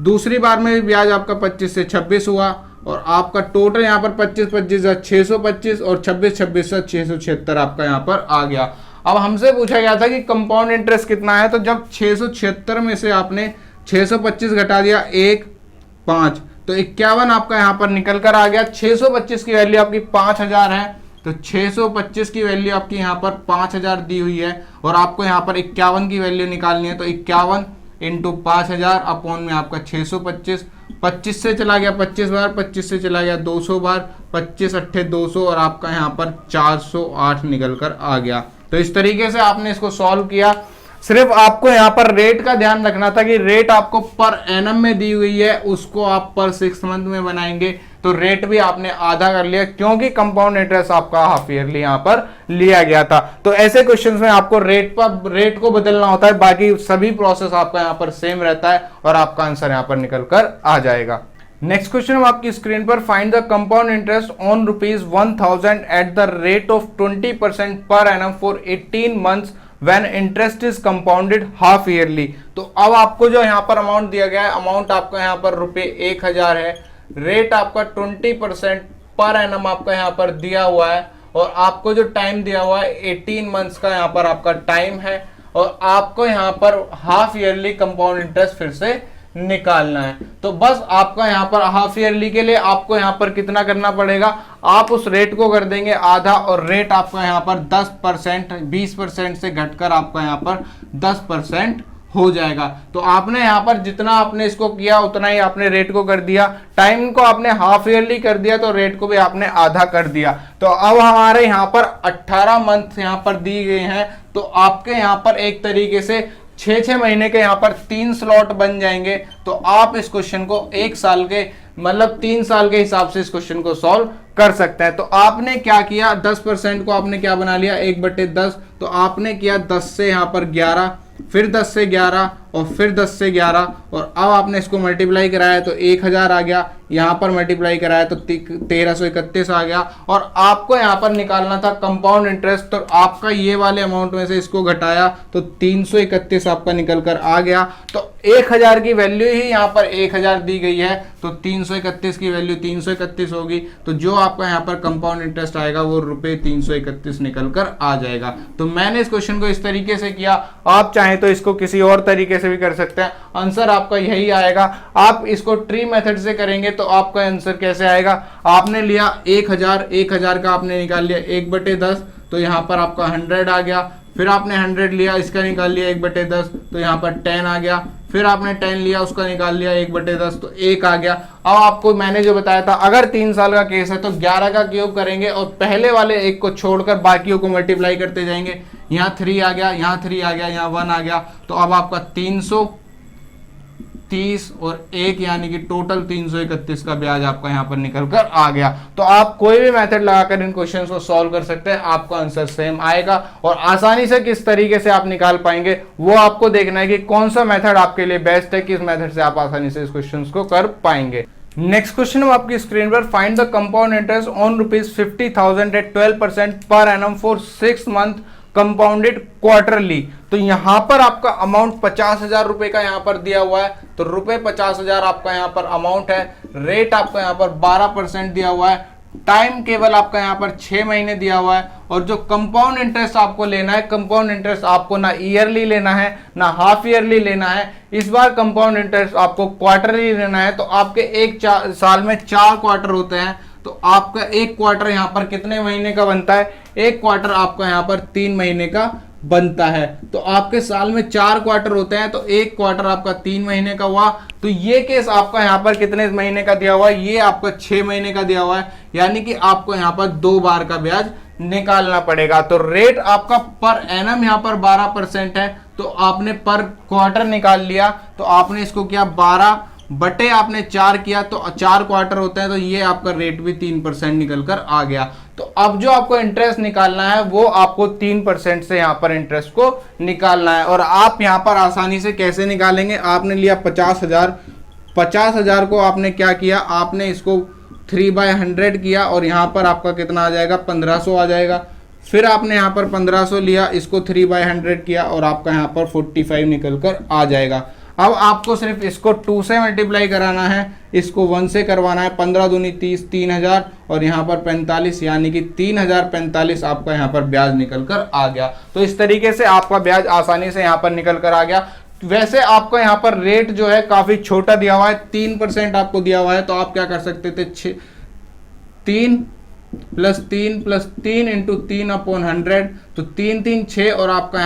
दूसरी बार में ब्याज आपका 25 से 26 हुआ और आपका टोटल यहाँ पर 25 625 और 26 676 आपका यहाँ पर आ गया। अब हमसे पूछा गया था कि कंपाउंड इंटरेस्ट कितना है। तो जब 676 में से आपने 625 घटा दिया 1 5 तो 51 आपका यहाँ पर निकल कर आ गया। 625 की वैल्यू आपकी 5,000 है तो 625 की वैल्यू आपकी यहाँ पर 5,000 दी हुई है और आपको यहाँ पर 51 की वैल्यू निकालनी है। तो 51 इंटू 5,000 अपॉन में आपका 625, 25 से चला गया 25 बार, 25 से चला गया 200 बार, 25 अट्ठे 200 और आपका यहाँ पर 408 निकल कर आ गया। तो इस तरीके से आपने इसको सॉल्व किया। सिर्फ आपको यहाँ पर रेट का ध्यान रखना था कि रेट आपको पर एनम में दी हुई है, उसको आप पर 6 मंथ में बनाएंगे। तो रेट भी आपने आधा कर लिया क्योंकि कंपाउंड इंटरेस्ट आपका हाफ ईयरली यहाँ पर लिया गया था। तो ऐसे क्वेश्चंस में आपको रेट को बदलना होता है, बाकी सभी प्रोसेस आपका यहाँ पर सेम रहता है और आपका आंसर यहाँ पर निकल कर आ जाएगा। नेक्स्ट क्वेश्चन हम आपकी स्क्रीन पर, find the compound interest on ₹1,000 eight the rate of 20% per annum for 18 months when interest is compounded half yearly. तो अब आपको जो यहाँ पर अमाउंट दिया गया है, अमाउंट आपका यहाँ पर ₹1,000 है, रेट आपका 20% पर एनम आपका यहाँ पर दिया हुआ है और आपको जो टाइम दिया हुआ है 18 मंथ्स का यहाँ पर आपका टाइम है और आपको यहाँ पर हाफ ईयरली कंपाउंड इंटरेस्ट फिर से निकालना है। तो बस आपका यहाँ पर हाफ ईयरली के लिए आपको यहाँ पर कितना करना पड़ेगा, आप उस रेट को कर देंगे आधा और रेट आपका यहाँ पर 10% 20% से घटकर आपका यहाँ पर 10% हो जाएगा। तो आपने यहाँ पर जितना आपने इसको किया उतना ही आपने रेट को कर दिया, टाइम को आपने हाफ ईयरली कर दिया तो रेट को भी आपने आधा कर दिया। तो अब हमारे यहाँ पर 18 मंथ यहाँ पर दी गए हैं। तो आपके यहाँ पर एक तरीके से 6 महीने के यहाँ पर 3 स्लॉट बन जाएंगे। तो आप इस क्वेश्चन को 1 साल के मतलब 3 साल के हिसाब से इस क्वेश्चन को सॉल्व कर सकते हैं। तो आपने क्या किया, 10% को आपने क्या बना लिया 1/10। तो आपने किया 10 से यहाँ पर 11, फिर 10 से 11 और फिर 10 से 11 और अब आपने इसको मल्टीप्लाई कराया तो 1,000 आ गया, यहाँ पर मल्टीप्लाई कराया तो 1331 आ गया और आपको यहाँ पर निकालना था कंपाउंड इंटरेस्ट। तो आपका ये वाले अमाउंट में से इसको घटाया तो 331 आपका निकल कर आ गया। तो 1,000 की वैल्यू ही यहाँ पर 1,000 दी गई है तो 331 की वैल्यू 331 होगी। तो जो आपका यहाँ पर कंपाउंड इंटरेस्ट आएगा वो ₹331 निकल कर आ जाएगा। तो मैंने इस क्वेश्चन को इस तरीके से किया, आप चाहें तो इसको किसी और तरीके से भी कर सकते हैं, आंसर आपका यही आएगा। आप इसको ट्री मेथड से करेंगे तो आपका आंसर कैसे आएगा, आपने लिया 1,000 का आपने निकाल लिया 1/10 तो यहाँ पर आपका 100 आ गया, फिर आपने 100 लिया इसका निकाल लिया 1/10 तो यहाँ पर 10 आ गया, फिर आपने 10 लिया उसका निकाल लिया 1/10 तो 1 आ गया। अब आपको मैंने जो बताया था अगर 3 साल का केस है तो 11 का क्यूब करेंगे और पहले वाले 1 को छोड़कर बाकियों को मल्टीप्लाई करते जाएंगे। यहाँ 3 आ गया, यहाँ 3 आ गया, यहाँ 1 आ गया। तो अब आपका 330 और 1 यानी कि टोटल 331 का ब्याज आपका यहाँ पर निकल कर आ गया। तो आप कोई भी मेथड लगाकर इन क्वेश्चंस को सॉल्व कर सकते हैं, आपका आंसर सेम आएगा और आसानी से किस तरीके से आप निकाल पाएंगे वो आपको देखना है कि कौन सा मेथड आपके लिए बेस्ट है, किस मेथड से आप आसानी से इस क्वेश्चन को कर पाएंगे। नेक्स्ट क्वेश्चन हम आपकी स्क्रीन पर, find the compound interest on ₹50,000 at 12% per annum for 6 month compounded quarterly. तो यहां पर आपका अमाउंट 50,000 रुपए का यहां पर दिया हुआ है। तो ₹50,000 आपका यहां पर अमाउंट है, रेट आपका यहां पर 12% दिया हुआ है, टाइम केवल आपका यहाँ पर 6 महीने दिया हुआ है। और जो कंपाउंड इंटरेस्ट आपको लेना है, कंपाउंड इंटरेस्ट आपको ना ईयरली लेना है ना हाफ ईयरली लेना है, इस बार कंपाउंड इंटरेस्ट आपको क्वार्टरली लेना है। तो आपके एक साल में 4 क्वार्टर होते हैं, तो आपका एक क्वार्टर यहाँ पर कितने महीने का बनता है? एक क्वार्टर आपका यहाँ पर 3 महीने का बनता है। तो आपके साल में 4 क्वार्टर होते हैं, तो एक क्वार्टर आपका 3 महीने का हुआ। तो ये केस आपका यहाँ पर कितने महीने का दिया हुआ है? ये आपका 6 महीने का दिया हुआ है, यानी कि आपको यहाँ पर 2 बार का ब्याज निकालना पड़ेगा। तो रेट आपका पर एनम यहाँ पर 12% है, तो आपने पर क्वार्टर निकाल लिया, तो आपने इसको किया 12 बटे आपने 4 किया, तो 4 क्वार्टर होते हैं, तो ये आपका रेट भी 3% निकल कर आ गया। तो अब जो आपको इंटरेस्ट निकालना है वो आपको 3% से यहाँ पर इंटरेस्ट को निकालना है। और आप यहाँ पर आसानी से कैसे निकालेंगे? आपने लिया 50,000, 50,000 को आपने क्या किया? आपने इसको 3/100 किया और यहाँ पर आपका कितना आ जाएगा? 1500 आ जाएगा। फिर आपने यहाँ पर 1500 लिया, इसको 3/100 किया और आपका यहाँ पर 45 निकल कर आ जाएगा। अब आपको सिर्फ इसको 2 से मल्टीप्लाई कराना है, इसको 1 से करवाना है। 15 दूनी 30, 3000 और यहाँ पर 45, यानी कि 3045 आपका यहाँ पर ब्याज निकल कर आ गया। तो इस तरीके से आपका ब्याज आसानी से यहाँ पर निकल कर आ गया। वैसे आपको यहाँ पर रेट जो है काफी छोटा दिया हुआ है, 3% आपको दिया हुआ है। तो आप क्या कर सकते थे? 3 + 3 + 3 × 3/100, तो 3 3 6 और आपका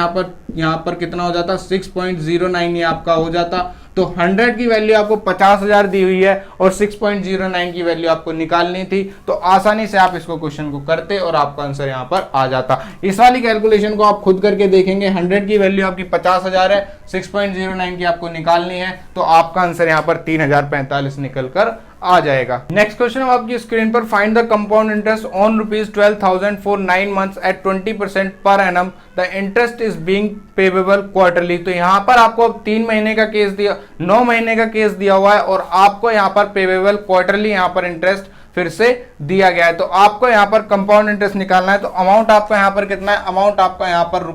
यहाँ पर कितना हो जाता? 6.09 ये आपका हो जाता। तो 100 की वैल्यू आपको 50,000 दी हुई है और 6.09 की वैल्यू आपको निकालनी थी। तो आसानी से आप इसको क्वेश्चन को करते और आपका आंसर यहाँ पर आ जाता। इस वाली कैलकुलेशन को आप खुद करके देखेंगे। 100 की वैल्यू आपकी 50,000 है, 6.09 की आपको निकालनी है, तो आपका आंसर यहाँ पर 3045 निकल कर आ जाएगा। नेक्स्ट क्वेश्चन है आपकी स्क्रीन पर, find the compound interest on ₹12,000 फॉर 9 months at 20% per annum, the interest is being payable quarterly. तो यहाँ पर आपको 3 महीने का केस दिया, 9 महीने का केस दिया हुआ है और आपको यहाँ पर पेबल क्वार्टरली यहाँ पर इंटरेस्ट फिर से दिया गया है। तो आपको यहाँ पर कंपाउंड इंटरेस्ट निकालना है। तो अमाउंट आपका यहाँ पर कितना है? अमाउंट आपका यहाँ पर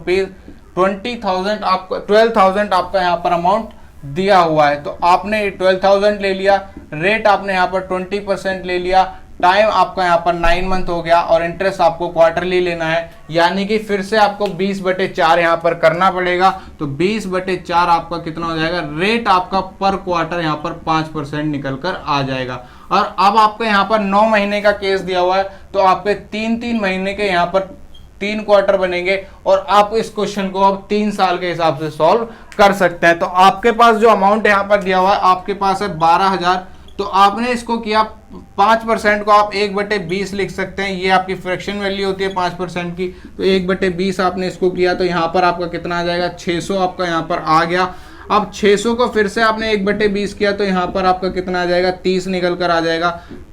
₹20,000 आपको 12,000 आपका यहाँ पर अमाउंट दिया हुआ है। तो आपने 12,000 ले लिया, रेट आपने यहाँ पर 20% ले लिया, टाइम आपका यहाँ पर 9 मंथ हो गया और इंटरेस्ट आपको क्वार्टरली लेना है, यानी कि फिर से आपको 20/4 यहाँ पर करना पड़ेगा। तो 20/4 आपका कितना हो जाएगा? रेट आपका पर क्वार्टर यहाँ पर 5% निकल कर आ जाएगा। और अब आपको यहाँ पर 9 महीने का केस दिया हुआ है, तो आपके 3-3 महीने के यहाँ पर 3 क्वार्टर बनेंगे और आप इस क्वेश्चन को अब 3 साल के हिसाब से सॉल्व कर सकते हैं। तो आपके पास जो अमाउंट यहाँ पर दिया हुआ है, आपके पास है 12,000। तो आपने इसको किया 5% को आप 1/20 लिख सकते हैं। ये आपकी फ्रैक्शन वैल्यू होती है 5% की। तो 1/20 आपने इसको किया, तो यहाँ पर आपका कितना आ जाएगा? 600 आपका यहाँ पर आ गया। अब 600 को फिर से आपने 1/20 किया, तो यहाँ पर आपका कितना आ जाएगा? 30 निकल कर आ जाएगा।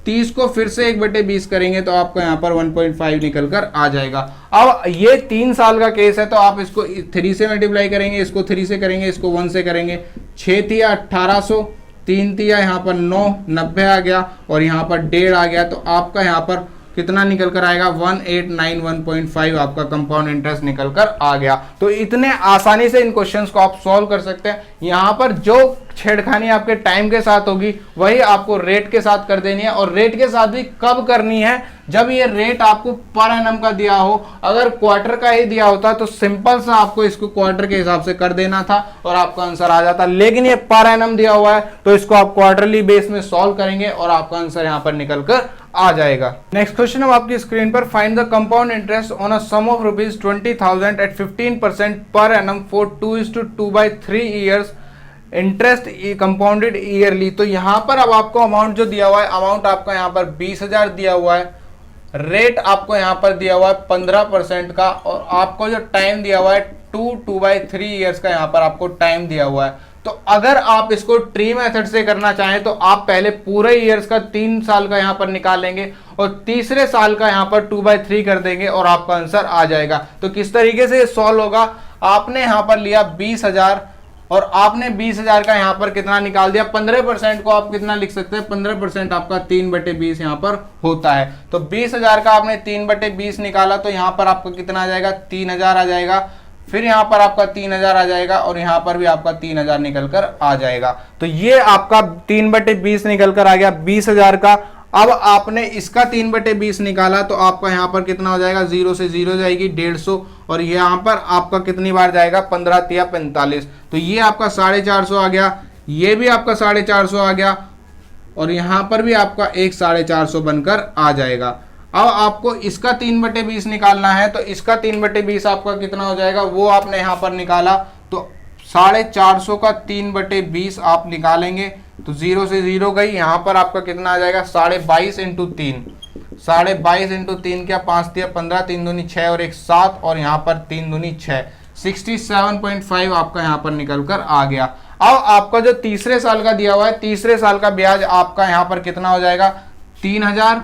30 को फिर से 1/20 करेंगे, तो आपको यहाँ पर 1.5 निकल कर आ जाएगा। अब ये 3 साल का केस है, तो आप इसको 3 से मल्टीप्लाई करेंगे, इसको 3 से करेंगे, इसको 1 से करेंगे। 6 तिया 1800, 3 तिया यहाँ पर 9, 90 आ गया और यहाँ पर 1.5 आ गया। तो आपका यहाँ पर कितना निकल कर आएगा? 1891.5 आपका कंपाउंड इंटरेस्ट निकल कर आ गया। तो इतने आसानी से इन क्वेश्चंस को आप सॉल्व कर सकते हैं। यहाँ पर जो छेड़खानी आपके टाइम के साथ होगी वही आपको रेट के साथ कर देनी है, और रेट के साथ भी कब करनी है? जब ये रेट आपको पर एनम का दिया हो। अगर क्वार्टर का ही दिया होता तो सिंपल सा आपको इसको क्वार्टर के हिसाब से कर देना था और आपका आंसर आ जाता, लेकिन ये पर एनम दिया हुआ है, तो इसको आप क्वार्टरली बेस में सॉल्व करेंगे और आपका आंसर यहाँ पर निकल कर आ जाएगा। नेक्स्ट क्वेश्चन है आपकी स्क्रीन पर, find the compound interest on a sum of ₹20,000 at 15% per annum for 2:2/3 years, interest compounded yearly. तो यहाँ पर अब आपको अमाउंट जो दिया हुआ है, अमाउंट आपका यहाँ पर 20,000 दिया हुआ है, रेट आपको यहाँ पर दिया हुआ है 15% का, और आपको जो टाइम दिया हुआ है 2/3 ईयर्स का यहाँ पर आपको टाइम दिया हुआ है। तो अगर आप इसको ट्री मेथड से करना चाहें तो आप पहले पूरे ईयर्स का 3 साल का यहाँ पर निकालेंगे और तीसरे साल का यहाँ पर 2/3 कर देंगे और आपका आंसर आ जाएगा। तो किस तरीके से ये सॉल्व होगा? आपने यहाँ पर लिया 20,000 और आपने 20,000 का यहाँ पर कितना निकाल दिया? 15% को आप कितना लिख सकते हैं? 15% आपका 3/20 यहाँ पर होता है। तो 20,000 का आपने 3/20 निकाला, तो यहाँ पर आपका कितना आ जाएगा? 3,000 आ जाएगा। फिर यहाँ पर आपका 3,000 आ जाएगा और यहाँ पर भी आपका 3,000 निकल कर आ जाएगा। तो ये आपका 3/20 निकल कर आ गया 20,000 का। अब आपने इसका 3/20 निकाला तो आपका यहाँ पर कितना हो जाएगा, 0 से 0 जाएगी 150, और यहाँ पर आपका कितनी बार जाएगा, 15 तिया 45, तो ये आपका 450 आ गया, ये भी आपका 450 आ गया, और यहाँ पर भी आपका एक 450 बनकर आ जाएगा। अब आपको इसका 3/20 निकालना है, तो इसका 3/20 आपका कितना हो जाएगा वो आपने यहाँ पर निकाला, तो 450 का 3/20 आप निकालेंगे तो 0 से 0 गई, यहाँ पर आपका कितना आ जाएगा 22.5 × 3, 22.5 × 3 क्या, 5 तिया 15, 3 दूनी 6 और 1 7, और यहाँ पर 3 दूनी 6, 67.5 आपका यहाँ पर निकल कर आ गया। अब आपका जो तीसरे साल का दिया हुआ है, तीसरे साल का ब्याज आपका यहाँ पर कितना हो जाएगा, 3000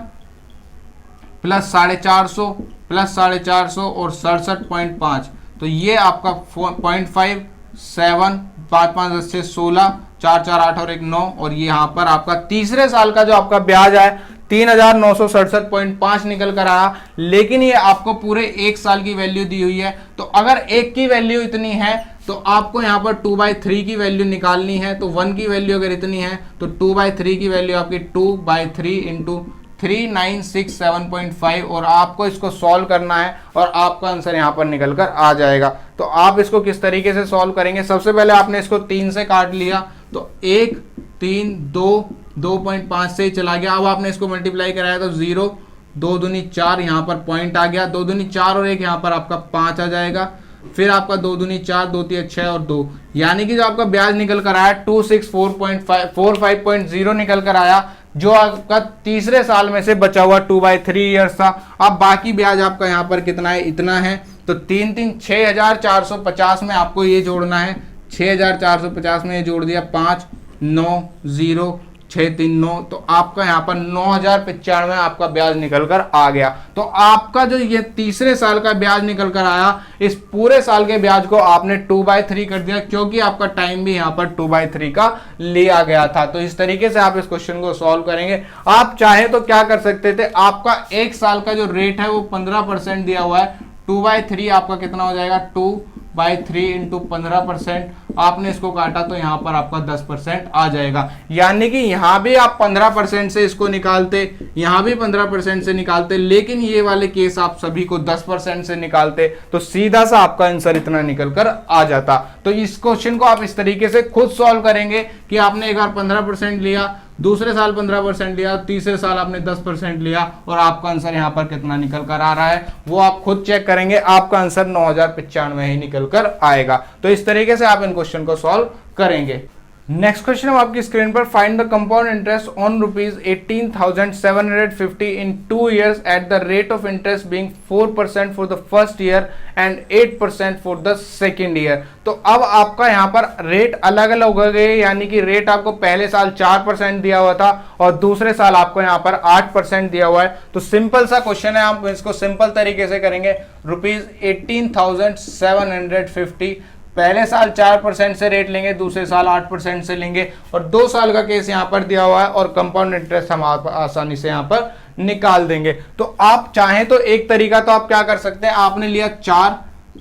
प्लस 450 प्लस 450 और 67.5, तो ये आपका 0.5 7 5 5 10 6 16 4 4 8 और 1 9, और ये यहाँ पर आपका तीसरे साल का जो आपका ब्याज है 3967.5 निकल कर आया। लेकिन ये आपको पूरे एक साल की वैल्यू दी हुई है, तो अगर एक की वैल्यू इतनी है तो आपको यहाँ पर 2/3 की वैल्यू निकालनी है, तो 1 की वैल्यू अगर इतनी है तो 2/3 की वैल्यू आपकी 2/3 × 3967.5, और आपको इसको सॉल्व करना है और आपका आंसर यहाँ पर निकल कर आ जाएगा। तो आप इसको किस तरीके से सॉल्व करेंगे, सबसे पहले आपने इसको 3 से काट लिया, तो 1 3 2 2.5 से चला गया। अब आपने इसको मल्टीप्लाई कराया तो 0 2 दूनी 4, यहाँ पर पॉइंट आ गया, 2 दूनी 4 और 1 यहाँ पर आपका 5 आ जाएगा, फिर आपका 2 दूनी 4 2 3 6 और 2, यानी कि जो आपका ब्याज निकल कर आया 2645.0 निकल कर आया, जो आपका तीसरे साल में से बचा हुआ 2/3 ईयर्स था। अब बाकी ब्याज आपका यहाँ पर कितना है, इतना है, तो 3 3 6450 में आपको ये जोड़ना है, 6450 में ये जोड़ दिया, 5 9 0 6 3 9, तो आपका यहाँ पर 9095 आपका ब्याज निकल कर आ गया। तो आपका जो ये तीसरे साल का ब्याज निकल कर आया, इस पूरे साल के ब्याज को आपने 2/3 कर दिया, क्योंकि आपका टाइम भी यहाँ पर 2/3 का लिया गया था। तो इस तरीके से आप इस क्वेश्चन को सॉल्व करेंगे। आप चाहे तो क्या कर सकते थे, आपका एक साल का जो रेट है वो 15% दिया हुआ है, 2/3 आपका कितना हो जाएगा, 2/3 × 15%, आपने इसको काटा तो यहाँ पर आपका 10% आ जाएगा। यानी कि यहाँ भी आप 15% से इसको निकालते, यहाँ भी 15% से निकालते, लेकिन ये वाले केस आप सभी को 10% से निकालते, तो सीधा सा आपका आंसर इतना निकल कर आ जाता। तो इस क्वेश्चन को आप इस तरीके से खुद सॉल्व करेंगे कि आपने एक बार 15% लिया, दूसरे साल 15% लिया, तीसरे साल आपने 10% लिया, और आपका आंसर यहाँ पर कितना निकल कर आ रहा है वो आप खुद चेक करेंगे, आपका आंसर 9095 ही निकल कर आएगा। तो इस तरीके से आप इन क्वेश्चन को सॉल्व करेंगे। नेक्स्ट क्वेश्चन हम आपकी स्क्रीन पर, find the compound interest on ₹18,750 in 2 years eight the rate of interest being 4% for the first year and 8% for the second year. तो अब आपका यहाँ पर रेट अलग अलग हो गए, यानी कि रेट आपको पहले साल 4% दिया हुआ था और दूसरे साल आपको यहाँ पर 8% दिया हुआ है। तो सिंपल सा क्वेश्चन है, आप इसको सिंपल तरीके से करेंगे। ₹18,750 पहले साल 4% से रेट लेंगे, दूसरे साल 8% से लेंगे, और 2 साल का केस यहाँ पर दिया हुआ है, और कंपाउंड इंटरेस्ट हम आसानी से यहाँ पर निकाल देंगे। तो आप चाहें तो एक तरीका तो आप क्या कर सकते हैं, आपने लिया 4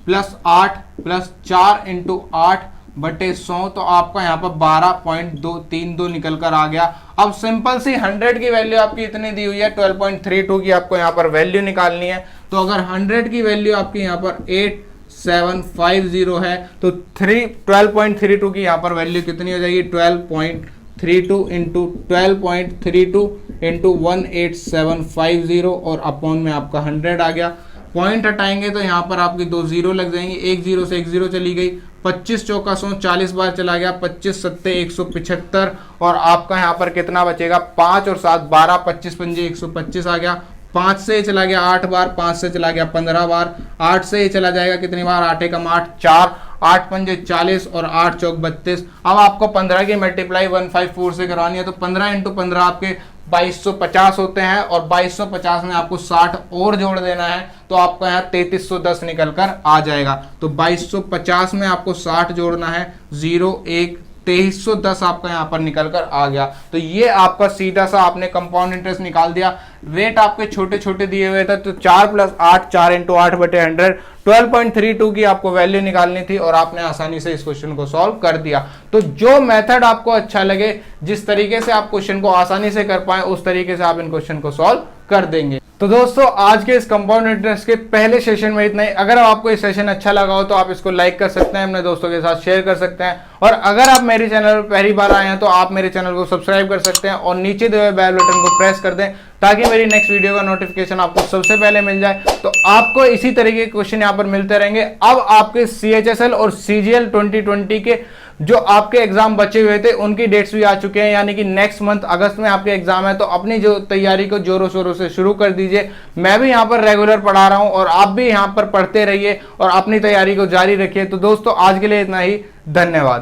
+ 8 + 4 × 8/100, तो आपका यहाँ पर 12.232 निकल कर आ गया। अब सिंपल सी 100 की वैल्यू आपकी इतनी दी हुई है, 12.32 की आपको यहाँ पर वैल्यू निकालनी है। तो अगर 100 की वैल्यू आपकी यहाँ पर 8750 है, तो 12.32 की यहाँ पर वैल्यू कितनी हो जाएगी, 12.32 × 12.32 × 18750, और अपॉन में आपका 100 आ गया। पॉइंट हटाएंगे तो यहाँ पर आपकी 2 0 लग जाएंगे, 1 0 से 1 0 चली गई, 25 चौका 100 40 बार चला गया, 25 7 175, और आपका यहाँ पर कितना बचेगा, 5 और 7 12, 25 पंजे 125 आ गया। 5 से चला गया 8 बार, 5 से चला गया 15 बार, 8 से चला जाएगा कितनी बार, 8 एकम 8 4, 8 पंजे 40 और 8 चौक 32। अब आपको 15 की मल्टीप्लाई 154 से करवानी है, तो 15 × 15 आपके 2250 होते हैं, और 2250 में आपको 60 और जोड़ देना है, तो आपका यहाँ 3310 निकल कर आ जाएगा। तो 2250 में आपको 60 जोड़ना है, 0 1 2310 आपका यहाँ पर निकल कर आ गया। तो ये आपका सीधा सा आपने कंपाउंड इंटरेस्ट निकाल दिया। रेट आपके छोटे छोटे दिए हुए थे, तो 4 + 8, 4 × 8/100, 12.32 की आपको वैल्यू निकालनी थी और आपने आसानी से इस क्वेश्चन को सॉल्व कर दिया। तो जो मेथड आपको अच्छा लगे, जिस तरीके से आप क्वेश्चन को आसानी से कर पाए, उस तरीके से आप इन क्वेश्चन को सॉल्व कर देंगे। तो दोस्तों आज के इस कंपाउंड इंटरेस्ट के पहले सेशन में इतना ही। अगर आपको ये सेशन अच्छा लगा हो तो आप इसको लाइक कर सकते हैं, अपने दोस्तों के साथ शेयर कर सकते हैं, और अगर आप मेरे चैनल पर पहली बार आए हैं तो आप मेरे चैनल को सब्सक्राइब कर सकते हैं और नीचे दिए हुए बेल बटन को प्रेस कर दें ताकि मेरी नेक्स्ट वीडियो का नोटिफिकेशन आपको सबसे पहले मिल जाए। तो आपको इसी तरीके के क्वेश्चन यहाँ पर मिलते रहेंगे। अब आपके CHSL और CGL 2020 के जो आपके एग्जाम बचे हुए थे उनकी डेट्स भी आ चुके हैं, यानी कि नेक्स्ट मंथ अगस्त में आपके एग्जाम है। तो अपनी जो तैयारी को जोरों शोरों से शुरू कर दीजिए। मैं भी यहाँ पर रेगुलर पढ़ा रहा हूँ और आप भी यहाँ पर पढ़ते रहिए और अपनी तैयारी को जारी रखिए। तो दोस्तों आज के लिए इतना ही, धन्यवाद।